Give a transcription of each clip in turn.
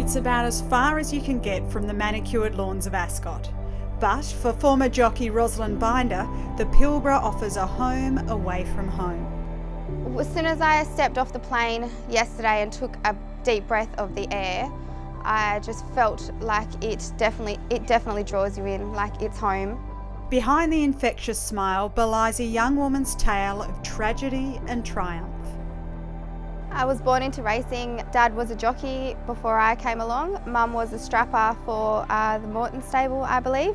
It's about as far as you can get from the manicured lawns of Ascot. But for former jockey Ros Bynder, the Pilbara offers a home away from home. As soon as I stepped off the plane yesterday and took a deep breath of the air, I just felt like it definitely draws you in, like it's home. Behind the infectious smile belies a young woman's tale of tragedy and triumph. I was born into racing. Dad was a jockey before I came along. Mum was a strapper for the Morton stable, I believe.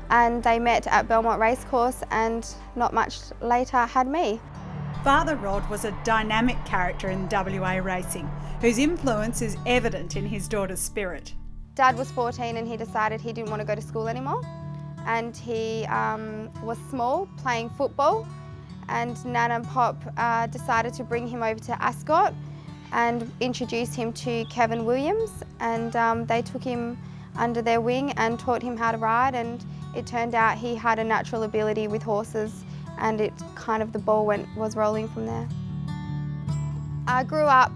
And they met at Belmont Racecourse and not much later had me. Father Rod was a dynamic character in WA racing, whose influence is evident in his daughter's spirit. Dad was 14 and he decided he didn't want to go to school anymore. And he was small, playing football. And Nan and Pop decided to bring him over to Ascot and introduce him to Kevin Williams, and they took him under their wing and taught him how to ride, and it turned out he had a natural ability with horses, and the ball was rolling from there. I grew up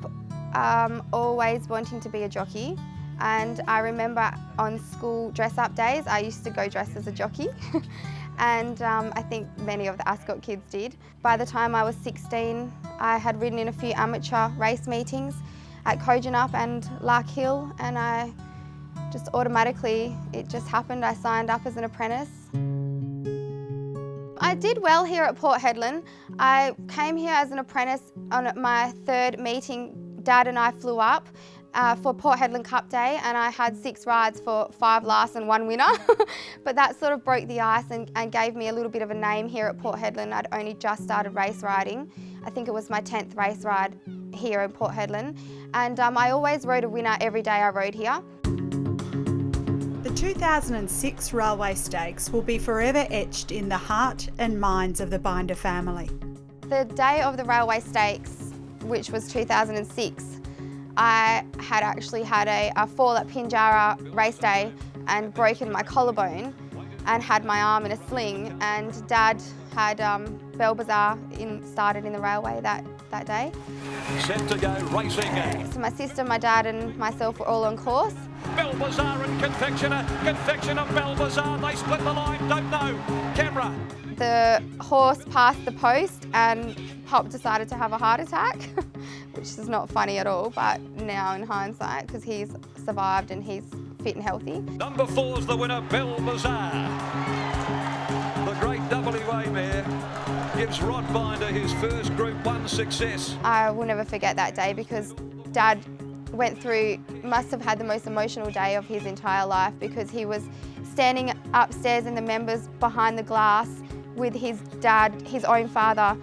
always wanting to be a jockey, and I remember on school dress-up days I used to go dressed as a jockey. And I think many of the Ascot kids did. By the time I was 16, I had ridden in a few amateur race meetings at Kojonup and Lark Hill, and I just automatically, it just happened. I signed up as an apprentice. I did well here at Port Hedland. I came here as an apprentice on my third meeting. Dad and I flew up for Port Hedland Cup Day, and I had 6 rides for 5 lasts and 1 winner. But that sort of broke the ice and gave me a little bit of a name here at Port Hedland. I'd only just started race riding. I think it was my 10th race ride here in Port Hedland. And I always rode a winner every day I rode here. The 2006 Railway Stakes will be forever etched in the heart and minds of the Bynder family. The day of the Railway Stakes, which was 2006, I had actually had a fall at Pinjarra race day and broken my collarbone and had my arm in a sling, and Dad had Bell Bazaar started in the railway that day. Set to go racing. So my sister, my dad and myself were all on course. Bell Bazaar and Confectioner Bell Bazaar, they split the line, don't know. Camera. The horse passed the post and Pop decided to have a heart attack, which is not funny at all, but now in hindsight, because he's survived and he's fit and healthy. Number 4's the winner, Bell Bazaar. The great WA mare gives Ros Bynder his first Group 1 success. I will never forget that day because Dad must have had the most emotional day of his entire life, because he was standing upstairs in the members behind the glass with his dad, his own father,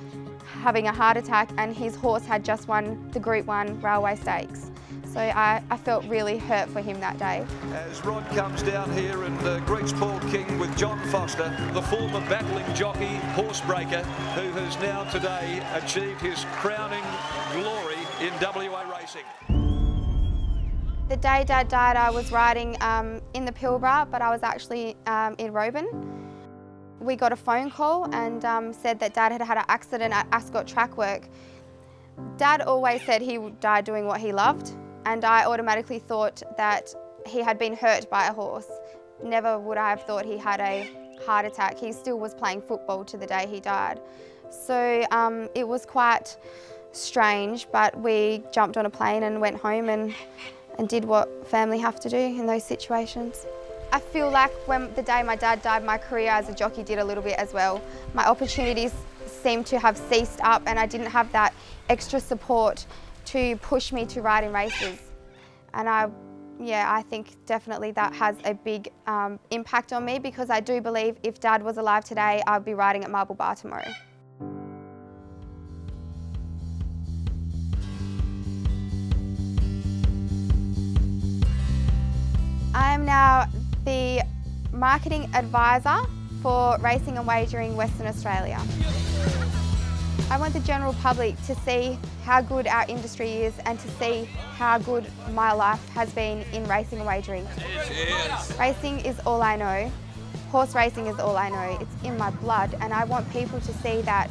having a heart attack, and his horse had just won the Group 1 Railway Stakes. So I felt really hurt for him that day. As Rod comes down here and greets Paul King with John Foster, the former battling jockey, horsebreaker, who has now today achieved his crowning glory in WA racing. The day Dad died, I was riding in the Pilbara, but I was actually in Roban. We got a phone call and said that Dad had had an accident at Ascot track work. Dad always said he would die doing what he loved, and I automatically thought that he had been hurt by a horse. Never would I have thought he had a heart attack. He still was playing football to the day he died. So it was quite strange, but we jumped on a plane and went home and did what family have to do in those situations. I feel like when the day my dad died, my career as a jockey did a little bit as well. My opportunities seemed to have ceased up, and I didn't have that extra support to push me to ride in races. And I think definitely that has a big impact on me, because I do believe if Dad was alive today, I'd be riding at Marble Bar tomorrow. I am now the marketing advisor for Racing and Wagering Western Australia. I want the general public to see how good our industry is and to see how good my life has been in racing and wagering. Racing is all I know. Horse racing is all I know. It's in my blood, and I want people to see that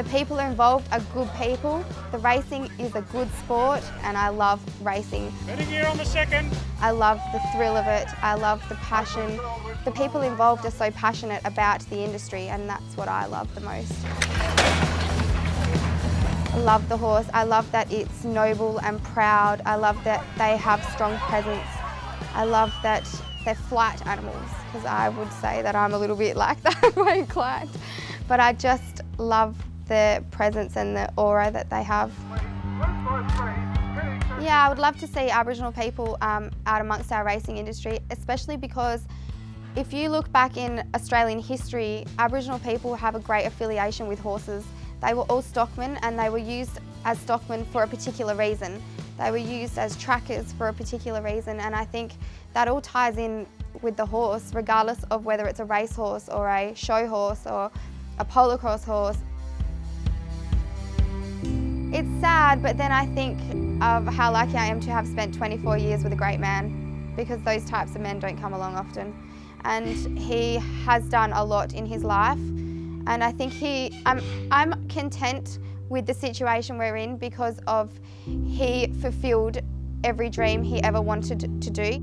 The people involved are good people. The racing is a good sport and I love racing. Better gear on the second. I love the thrill of it. I love the passion. The people involved are so passionate about the industry and that's what I love the most. I love the horse. I love that it's noble and proud. I love that they have strong presence. I love that they're flight animals, because I would say that I'm a little bit like that way inclined. But I just love the presence and the aura that they have. Yeah, I would love to see Aboriginal people out amongst our racing industry, especially because if you look back in Australian history, Aboriginal people have a great affiliation with horses. They were all stockmen and they were used as stockmen for a particular reason. They were used as trackers for a particular reason, and I think that all ties in with the horse, regardless of whether it's a race horse or a show horse or a polo cross horse. It's sad, but then I think of how lucky I am to have spent 24 years with a great man, because those types of men don't come along often. And he has done a lot in his life, and I think I'm content with the situation we're in because of he fulfilled every dream he ever wanted to do.